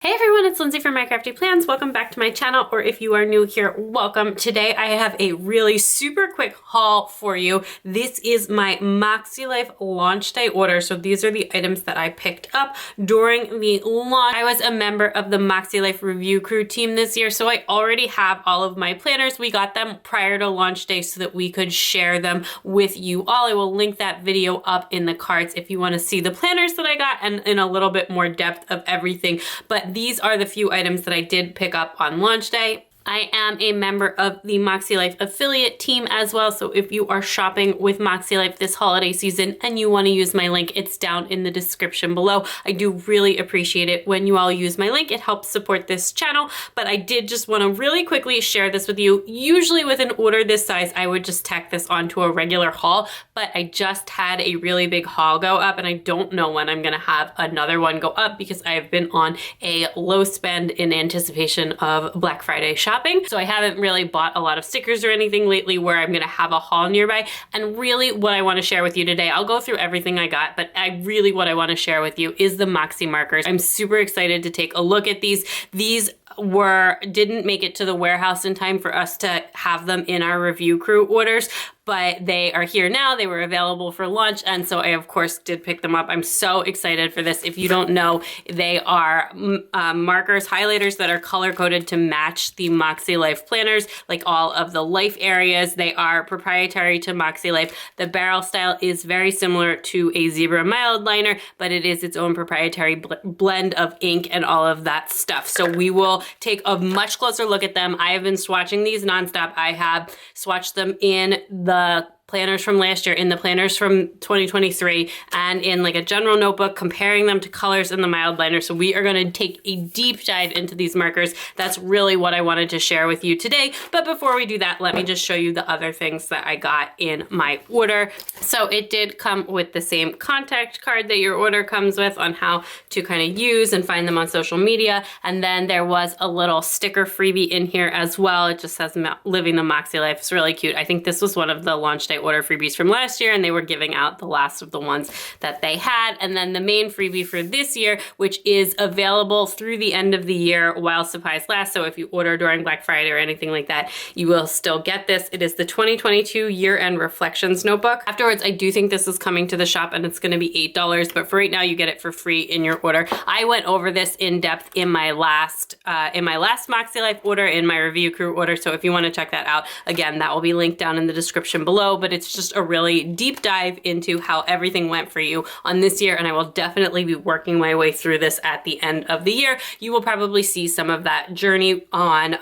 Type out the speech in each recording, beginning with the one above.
Hey everyone, it's Lindsay from My Crafty Plans. Welcome back to my channel, or if you are new here, welcome. Today I have a really super quick haul for you. This is my MakseLife Launch Day order. So these are the items that I picked up during the launch. I was a member of the MakseLife review crew team this year, so I already have all of my planners. We got them prior to launch day so that we could share them with you all. I will link that video up in the cards if you want to see the planners that I got and in a little bit more depth of everything. But these are the few items that I did pick up on launch day. I am a member of the MakseLife affiliate team as well, so if you are shopping with MakseLife this holiday season and you want to use my link, it's down in the description below. I do really appreciate it when you all use my link. It helps support this channel, but I did just want to really quickly share this with you. Usually with an order this size, I would just tack this onto a regular haul, but I just had a really big haul go up and I don't know when I'm going to have another one go up because I have been on a low spend in anticipation of Black Friday shopping. So I haven't really bought a lot of stickers or anything lately where I'm gonna have a haul nearby. And really what I wanna share with you today, I'll go through everything I got, but what I wanna share with you is the Makse Markers. I'm super excited to take a look at these. These didn't make it to the warehouse in time for us to have them in our review crew orders, but they are here now. They were available for launch, and so I, of course, did pick them up. I'm so excited for this. If you don't know, they are markers, highlighters that are color-coded to match the MakseLife planners, like all of the life areas. They are proprietary to MakseLife. The barrel style is very similar to a Zebra Mildliner, but it is its own proprietary blend of ink and all of that stuff. So we will take a much closer look at them. I have been swatching these nonstop. I have swatched them in the planners from last year, in the planners from 2023, and in like a general notebook, comparing them to colors in the Mildliner. So we are going to take a deep dive into these markers. That's really what I wanted to share with you today. But before we do that, let me just show you the other things that I got in my order. So it did come with the same contact card that your order comes with on how to kind of use and find them on social media. And then there was a little sticker freebie in here as well. It just says Living the Makse Life. It's really cute. I think this was one of the launch day order freebies from last year, and they were giving out the last of the ones that they had. And then the main freebie for this year, which is available through the end of the year while supplies last. So if you order during Black Friday or anything like that, you will still get this. It is the 2022 year-end reflections notebook. Afterwards, I do think this is coming to the shop and it's going to be $8, but for right now you get it for free in your order. I went over this in depth in my last MakseLife order, in my review crew order. So if you want to check that out, again, that will be linked down in the description below. But it's just a really deep dive into how everything went for you on this year, and I will definitely be working my way through this at the end of the year. You will probably see some of that journey on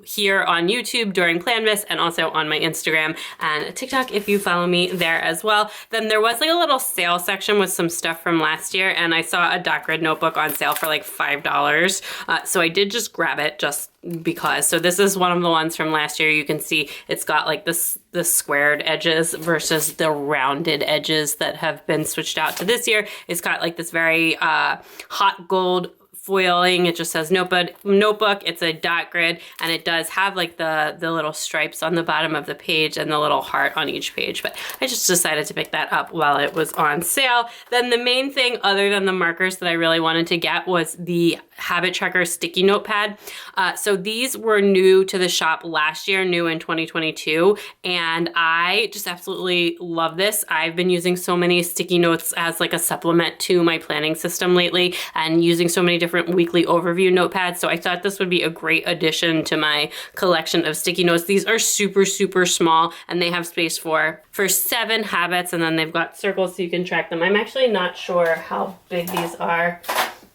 here on YouTube during Planmas, and also on my Instagram and TikTok if you follow me there as well. Then there was like a little sale section with some stuff from last year, and I saw a dot grid notebook on sale for like $5. So I did just grab it just because. So this is one of the ones from last year. You can see it's got like the squared edges versus the rounded edges that have been switched out to this year. It's got like this very hot gold foiling. It just says notebook. It's a dot grid, and it does have like the little stripes on the bottom of the page and the little heart on each page. But I just decided to pick that up while it was on sale. Then the main thing, other than the markers, that I really wanted to get was the Habit Tracker sticky notepad. So these were new to the shop last year, new in 2022, and I just absolutely love this. I've been using so many sticky notes as like a supplement to my planning system lately, and using so many different weekly overview notepads. So I thought this would be a great addition to my collection of sticky notes. These are super, super small, and they have space for 7 habits, and then they've got circles so you can track them. I'm actually not sure how big these are.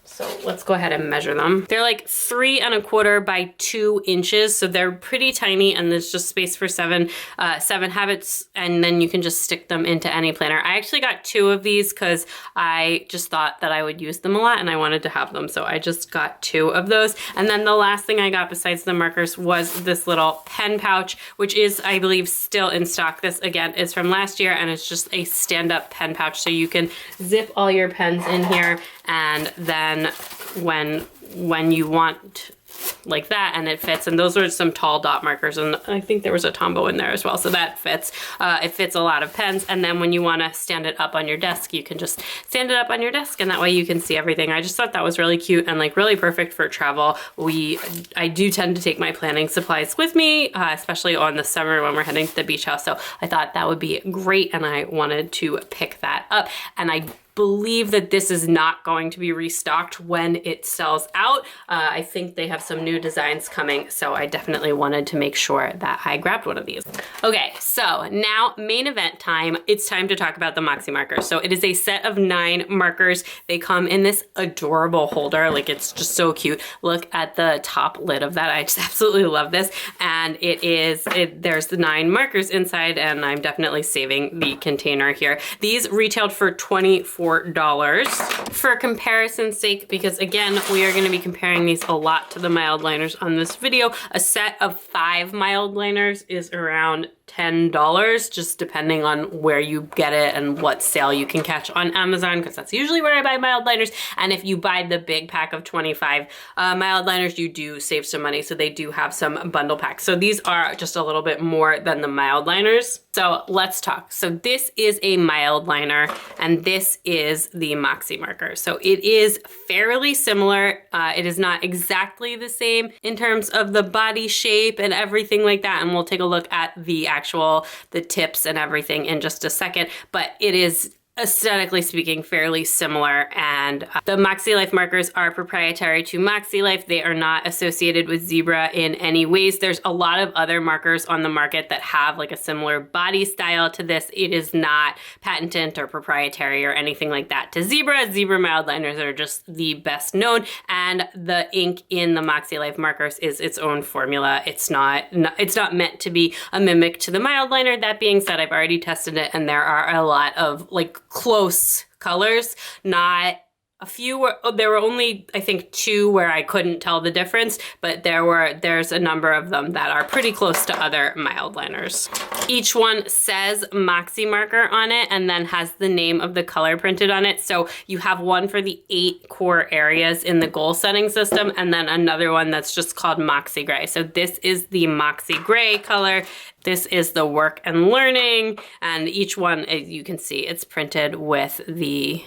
So let's go ahead and measure them. They're like 3 1/4 by 2 inches. So they're pretty tiny, and there's just space for 7 habits, and then you can just stick them into any planner. I actually got 2 of these because I just thought that I would use them a lot and I wanted to have them. So I just got 2 of those. And then the last thing I got besides the markers was this little pen pouch, which is, I believe, still in stock. This again is from last year, and it's just a stand-up pen pouch. So you can zip all your pens in here, and then when you want like that, and it fits. And those are some tall dot markers, and I think there was a Tombow in there as well, so that fits. It fits a lot of pens. And then when you want to stand it up on your desk, you can just stand it up on your desk, and that way you can see everything. I just thought that was really cute and like really perfect for travel. I do tend to take my planning supplies with me, especially on the summer when we're heading to the beach house. So I thought that would be great, and I wanted to pick that up. And I believe that this is not going to be restocked when it sells out. I think they have some new designs coming, so I definitely wanted to make sure that I grabbed one of these. Okay, so now main event time. It's time to talk about the Makse Markers. So it is a set of 9 markers. They come in this adorable holder. Like, it's just so cute. Look at the top lid of that. I just absolutely love this. And there's the 9 markers inside, and I'm definitely saving the container here. These retailed for $24. For comparison's sake, because again, we are going to be comparing these a lot to the Mildliners on this video. A set of 5 Mildliners is around $10, just depending on where you get it and what sale you can catch on Amazon, because that's usually where I buy Mildliners. And if you buy the big pack of 25 Mildliners, you do save some money. So they do have some bundle packs. So these are just a little bit more than the Mildliners. So let's talk. So this is a Mildliner, and this is the Makse Marker. So it is fairly similar. It is not exactly the same in terms of the body shape and everything like that. And we'll take a look at the tips and everything in just a second, but it is aesthetically speaking fairly similar. And the MakseLife markers are proprietary to MakseLife. They are not associated with Zebra in any ways. There's a lot of other markers on the market that have like a similar body style to this. It is not patented or proprietary or anything like that to Zebra. Zebra Mildliners are just the best known, and the ink in the MakseLife markers is its own formula. It's not meant to be a mimic to the Mildliner. That being said, I've already tested it, and there are a lot of like close colors, not a few. There were only, I think, 2 where I couldn't tell the difference, but there's a number of them that are pretty close to other Mildliners. Each one says Makse Marker on it and then has the name of the color printed on it. So you have one for the 8 core areas in the goal setting system, and then another one that's just called Makse Gray. So this is the Makse Gray color. This is the work and learning, and each one, as you can see, it's printed with the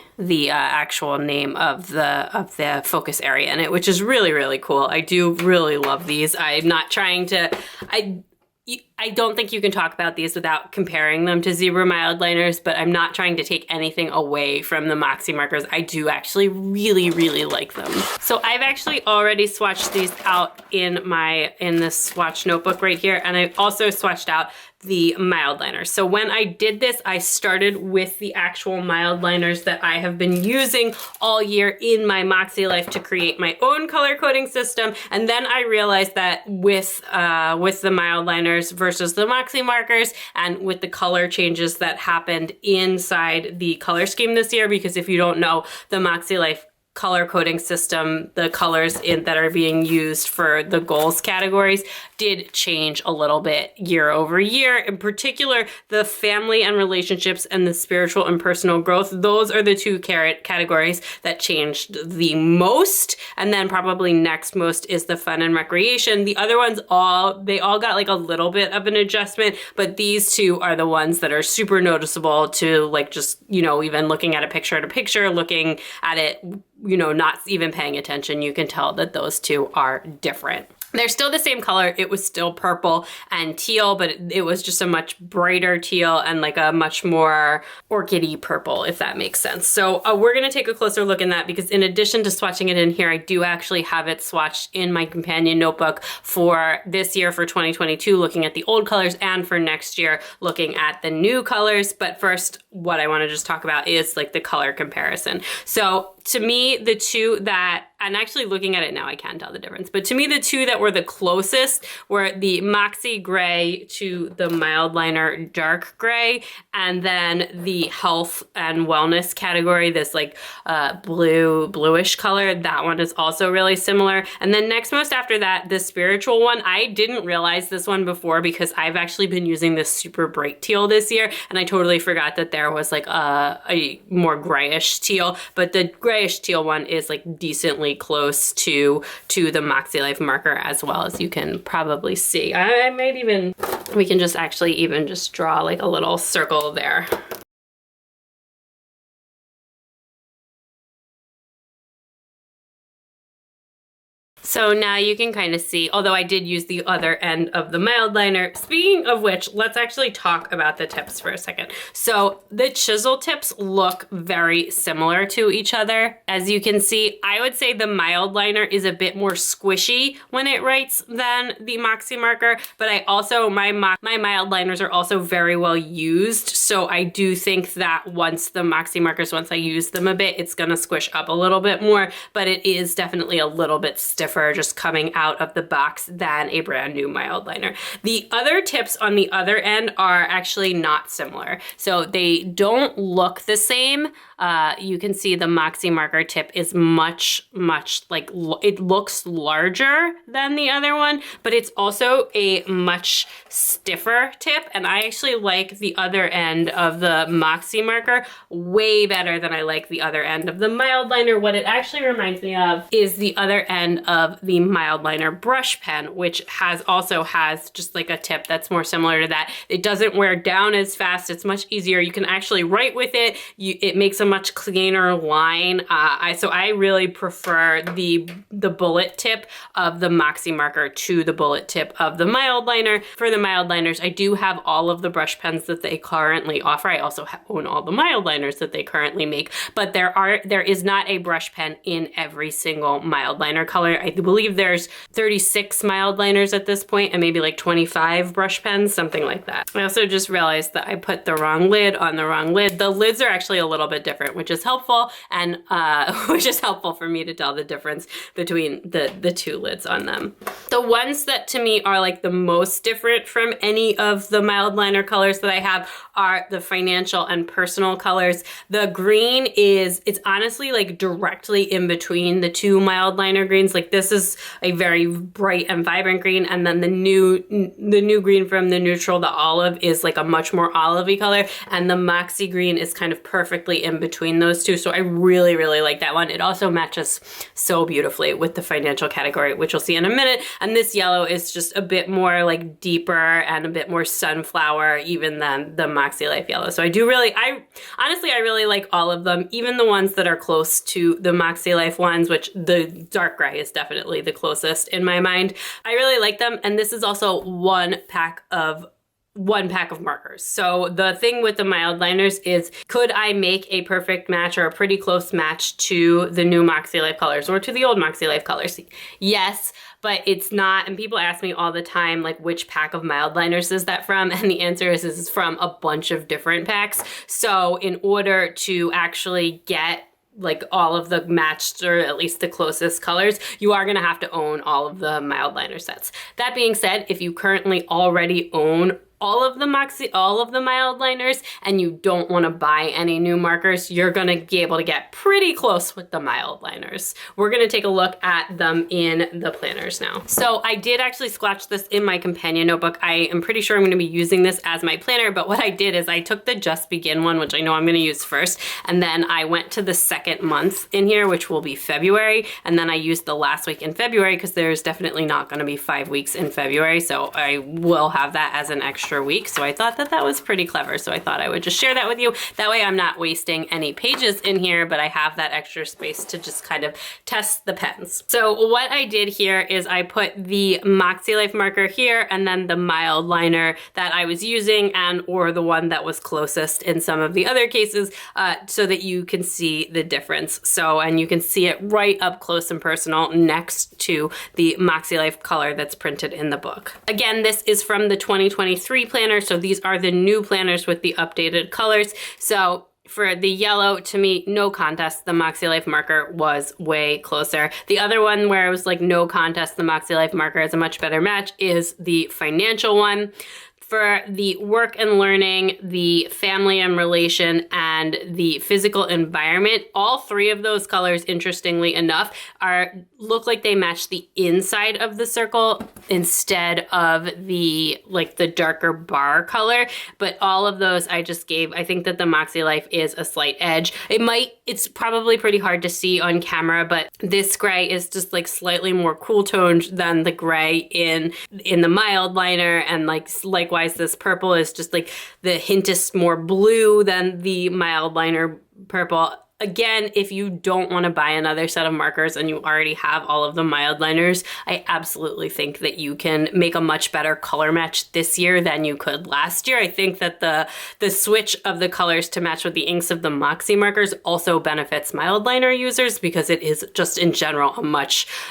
actual name of the focus area in it, which is really, really cool. I do really love these. I'm not trying to, I don't think you can talk about these without comparing them to Zebra Mildliners, but I'm not trying to take anything away from the Makse Markers. I do actually really, really like them. So I've actually already swatched these out in this swatch notebook right here, and I've also swatched out the Mildliner. So when I did this, I started with the actual Mildliners that I have been using all year in my MakseLife to create my own color coding system. And then I realized that with the Mildliners versus the Makse Markers, and with the color changes that happened inside the color scheme this year, because if you don't know, the MakseLife color coding system, the colors that are being used for the goals categories did change a little bit year over year. In particular, the family and relationships and the spiritual and personal growth, those are the 2 categories that changed the most. And then probably next most is the fun and recreation. The other ones they all got like a little bit of an adjustment, but these 2 are the ones that are super noticeable to like just, even looking at a picture, looking at it, not even paying attention, you can tell that those 2 are different. They're still the same color. It was still purple and teal, but it was just a much brighter teal and like a much more orchidy purple, if that makes sense. So we're gonna take a closer look in that, because in addition to swatching it in here, I do actually have it swatched in my companion notebook for this year, for 2022, looking at the old colors, and for next year, looking at the new colors. But first, what I wanna just talk about is like the color comparison. So to me, the 2 that, and actually looking at it now, I can tell the difference, but to me, the 2 that were the closest were the Makse Gray to the Mildliner Dark Gray, and then the health and wellness category, this like bluish color. That one is also really similar. And then next most after that, the spiritual one, I didn't realize this one before because I've actually been using this super bright teal this year, and I totally forgot that there was like a more grayish teal, but the gray grayish teal one is like decently close to the MakseLife marker as well, as you can probably see. I might even, we can just actually even just draw like a little circle there. So now you can kind of see, although I did use the other end of the mild liner. Speaking of which, let's actually talk about the tips for a second. So the chisel tips look very similar to each other. As you can see, I would say the mild liner is a bit more squishy when it writes than the Makse marker, but I also, my mild liners are also very well used. So I do think that once the Makse markers, once I use them a bit, it's gonna squish up a little bit more, but it is definitely a little bit stiffer just coming out of the box than a brand new mild liner. The other tips on the other end are actually not similar. So they don't look the same. You can see the Makse marker tip is much like, it looks larger than the other one, but it's also a much stiffer tip. And I actually like the other end of the Makse marker way better than I like the other end of the mild liner. What it actually reminds me of is the other end of the mild liner brush pen, which also has just like a tip that's more similar to that. It doesn't wear down as fast. It's much easier. You can actually write with it. It makes a much cleaner line. So I really prefer the bullet tip of the Makse marker to the bullet tip of the mild liner. For the mild liners, I do have all of the brush pens that they currently offer. I also own all the mild liners that they currently make, but there is not a brush pen in every single mild liner color. I believe there's 36 mild liners at this point and maybe like 25 brush pens, something like that. I also just realized that I put the wrong lid on the wrong lid. The lids are actually a little bit different, which is helpful, and which is helpful for me to tell the difference between the two lids on them. The ones that to me are like the most different from any of the mild liner colors that I have are the financial and personal colors. The green it's honestly like directly in between the two mild liner greens. Like this is a very bright and vibrant green, and then the new green from the neutral, the olive, is like a much more olivey color, and the Makse green is kind of perfectly in between those two. So I really like that one. It also matches so beautifully with the financial category, which you'll see in a minute. And this yellow is just a bit more like deeper and a bit more sunflower even than the MakseLife yellow. So honestly, I really like all of them, even the ones that are close to the MakseLife ones, which the dark gray is definitely the closest in my mind. I really like them, and this is also one pack of markers. So the thing with the mild liners is, could I make a perfect match or a pretty close match to the new MakseLife colors or to the old MakseLife colors? Yes, but it's not. And people ask me all the time, like, which pack of mild liners is that from? And the answer is it's from a bunch of different packs. So in order to actually get like all of the matched, or at least the closest colors, you are gonna have to own all of the mild liner sets. That being said, if you currently already own all of the mild liners and you don't want to buy any new markers, you're going to be able to get pretty close with the mild liners. We're going to take a look at them in the planners now. So I did actually squash this in my companion notebook. I am pretty sure I'm going to be using this as my planner, but what I did is I took the Just Begin one, which I know I'm going to use first, and then I went to the second month in here, which will be February, and then I used the last week in February because there's definitely not going to be 5 weeks in February, so I will have that as an extra week. So I thought that was pretty clever. So I thought I would just share that with you. That way I'm not wasting any pages in here, but I have that extra space to just kind of test the pens. So what I did here is I put the MakseLife marker here and then the mild liner that I was using or the one that was closest in some of the other cases, so that you can see the difference. So, and you can see it right up close and personal next to the MakseLife color that's printed in the book. Again, this is from the 2023 planner, so these are the new planners with the updated colors. So for the yellow, to me, no contest, the MakseLife marker was way closer. The other one where it was like no contest, the MakseLife marker is a much better match, is the financial one. For the work and learning, the family and relation, and the physical environment, all three of those colors, interestingly enough, look like they match the inside of the circle instead of the darker bar color. But all of those I just gave. I think that the MakseLife is a slight edge. It might It's probably pretty hard to see on camera, but this gray is just like slightly more cool toned than the gray in the mild liner, and like likewise this purple is just like the hintest more blue than the mild liner purple. Again, if you don't want to buy another set of markers and you already have all of the mild liners, I absolutely think that you can make a much better color match this year than you could last year. I think that the switch of the colors to match with the inks of the Makse markers also benefits mild liner users, because it is just in general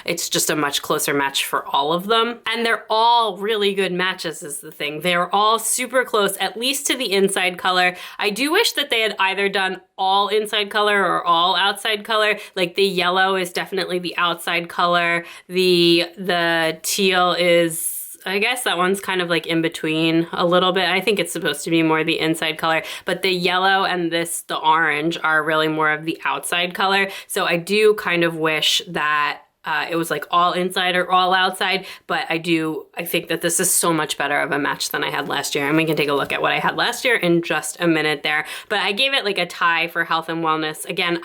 it's just a much closer match for all of them. And they're all really good matches is the thing. They're all super close, at least to the inside color. I do wish that they had either done all inside color or all outside color. Like the yellow is definitely the outside color. The teal is, I guess that one's kind of like in between a little bit. I think it's supposed to be more the inside color, but the yellow and the orange are really more of the outside color. So I do kind of wish that it was like all inside or all outside, but I think that this is so much better of a match than I had last year, and we can take a look at what I had last year in just a minute there. But I gave it like a tie for health and wellness. Again,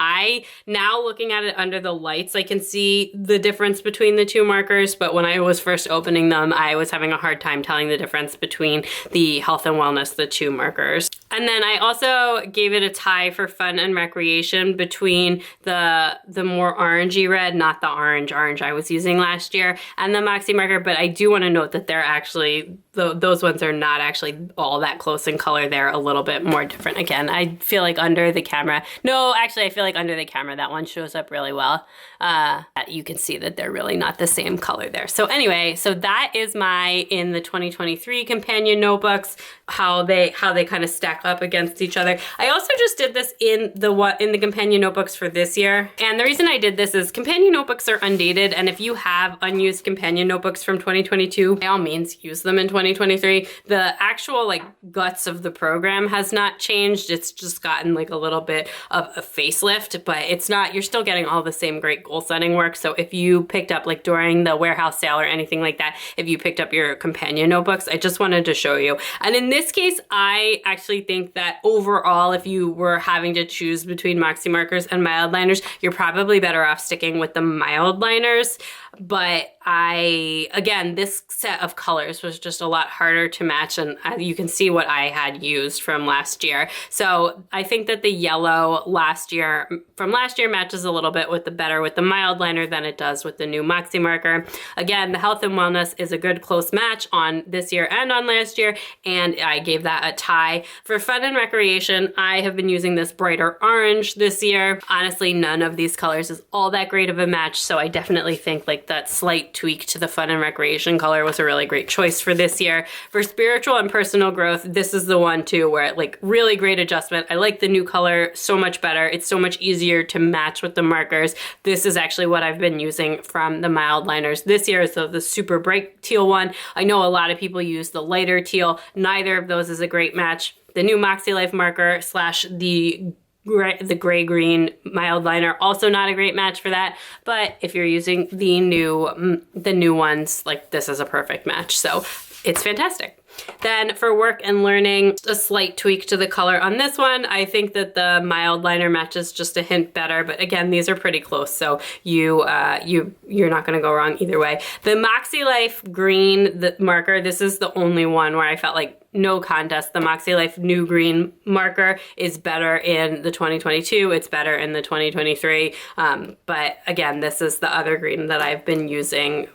now looking at it under the lights, I can see the difference between the two markers, but when I was first opening them, I was having a hard time telling the difference between the health and wellness, the two markers. And then I also gave it a tie for fun and recreation between the more orangey red, not the orange I was using last year, and the Makse marker. But I do want to note that they're actually, those ones are not actually all that close in color. They're a little bit more different. Again, I feel like under the camera, I feel like under the camera that one shows up really well. You can see that they're really not the same color there. So anyway, so that is in the 2023 companion notebooks, how they kind of stack up against each other. I also just did this in the companion notebooks for this year. And the reason I did this is companion notebooks are undated, and if you have unused companion notebooks from 2022, by all means use them in 2023. The actual like guts of the program has not changed. It's just gotten like a little bit of a facelift, but you're still getting all the same great goal setting work. So if you picked up, like during the warehouse sale or anything like that, if you picked up your companion notebooks, I just wanted to show you. And in this case, I actually think that overall, if you were having to choose between Makse markers and mild liners, you're probably better off sticking with the mild liners. But again, this set of colors was just a lot harder to match, and you can see what I had used from last year. So I think that the yellow from last year matches a little bit with the mild liner than it does with the new Makse marker. Again, the health and wellness is a good close match on this year and on last year, and I gave that a tie. For fun and recreation, I have been using this brighter orange this year. Honestly, none of these colors is all that great of a match, so I definitely think like that slight tweak to the fun and recreation color was a really great choice for this year. For spiritual and personal growth, this is the one too where it like really great adjustment. I like the new color so much better. It's so much easier to match with the markers. This is actually what I've been using from the mild liners this year, so the super bright teal one. I know a lot of people use the lighter teal. Neither of those is a great match. The new MakseLife marker / the gray-green mild liner, also not a great match for that. But if you're using the new ones, like this is a perfect match. So it's fantastic. Then for work and learning, a slight tweak to the color on this one. I think that the mild liner matches just a hint better, but again, these are pretty close, so you're not gonna go wrong either way. The MakseLife green marker, this is the only one where I felt like no contest. The MakseLife new green marker is better in the 2022. It's better in the 2023. But again, this is the other green that I've been using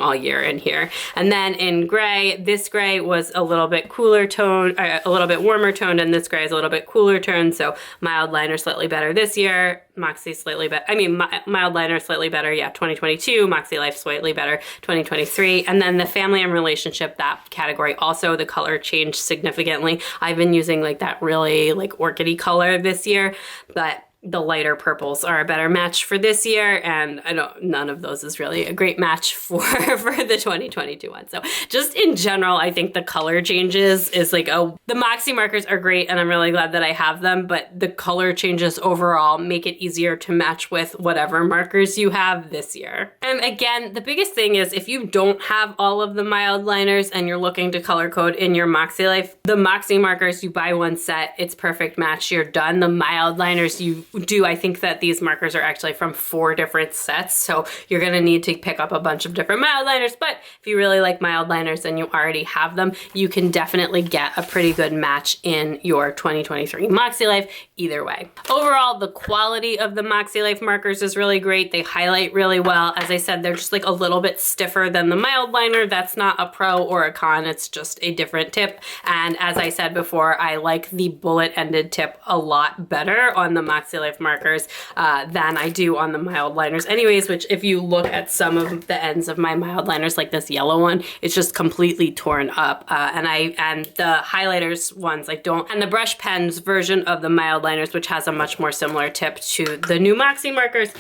all year in here. And then in gray, this gray was a little bit cooler tone, a little bit warmer toned, and this gray is a little bit cooler toned. So mild liner slightly better this year. Makse slightly better. I mean, mild liner slightly better. Yeah, 2022. MakseLife slightly better. 2023. And then the family and relationship, that category also, the color changed significantly. I've been using like that really like orchidy color this year, but the lighter purples are a better match for this year, and none of those is really a great match for the 2022 one. So just in general, I think the color changes is like, the Makse markers are great, and I'm really glad that I have them, but the color changes overall make it easier to match with whatever markers you have this year. And again, the biggest thing is if you don't have all of the mild liners and you're looking to color code in your MakseLife, the Makse markers, you buy one set, it's perfect match, you're done. The mild liners, you I think that these markers are actually from 4 different sets, so you're gonna need to pick up a bunch of different mild liners, but if you really like mild liners and you already have them, you can definitely get a pretty good match in your 2023 MakseLife either way. Overall, the quality of the MakseLife markers is really great. They highlight really well. As I said, they're just like a little bit stiffer than the mild liner. That's not a pro or a con, it's just a different tip. And as I said before, I like the bullet-ended tip a lot better on the MakseLife markers than I do on the mild liners anyways, which if you look at some of the ends of my mild liners, like this yellow one, it's just completely torn up. And the highlighters ones, I don't, and the brush pens version of the mild liners, which has a much more similar tip to the new Makse markers,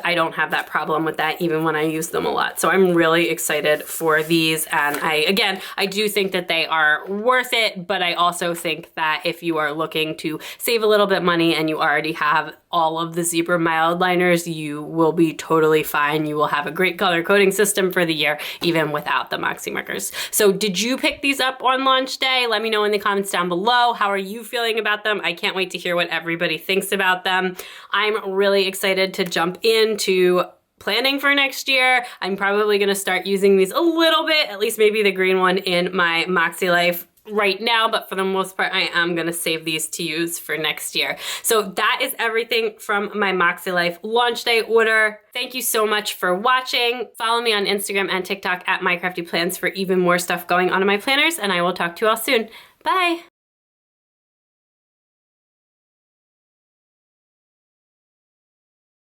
I don't have that problem with that even when I use them a lot. So I'm really excited for these. And I do think that they are worth it, but I also think that if you are looking to save a little bit money and you already have all of the Zebra Mildliners, you will be totally fine. You will have a great color coding system for the year, even without the Makse markers. So did you pick these up on launch day? Let me know in the comments down below. How are you feeling about them? I can't wait to hear what everybody thinks about them. I'm really excited to jump into planning for next year. I'm probably gonna start using these a little bit, at least maybe the green one in my MakseLife right now, but for the most part, I am gonna save these to use for next year. So that is everything from my MakseLife launch day order. Thank you so much for watching. Follow me on Instagram and TikTok at MyCraftyPlans for even more stuff going on in my planners, and I will talk to you all soon. Bye.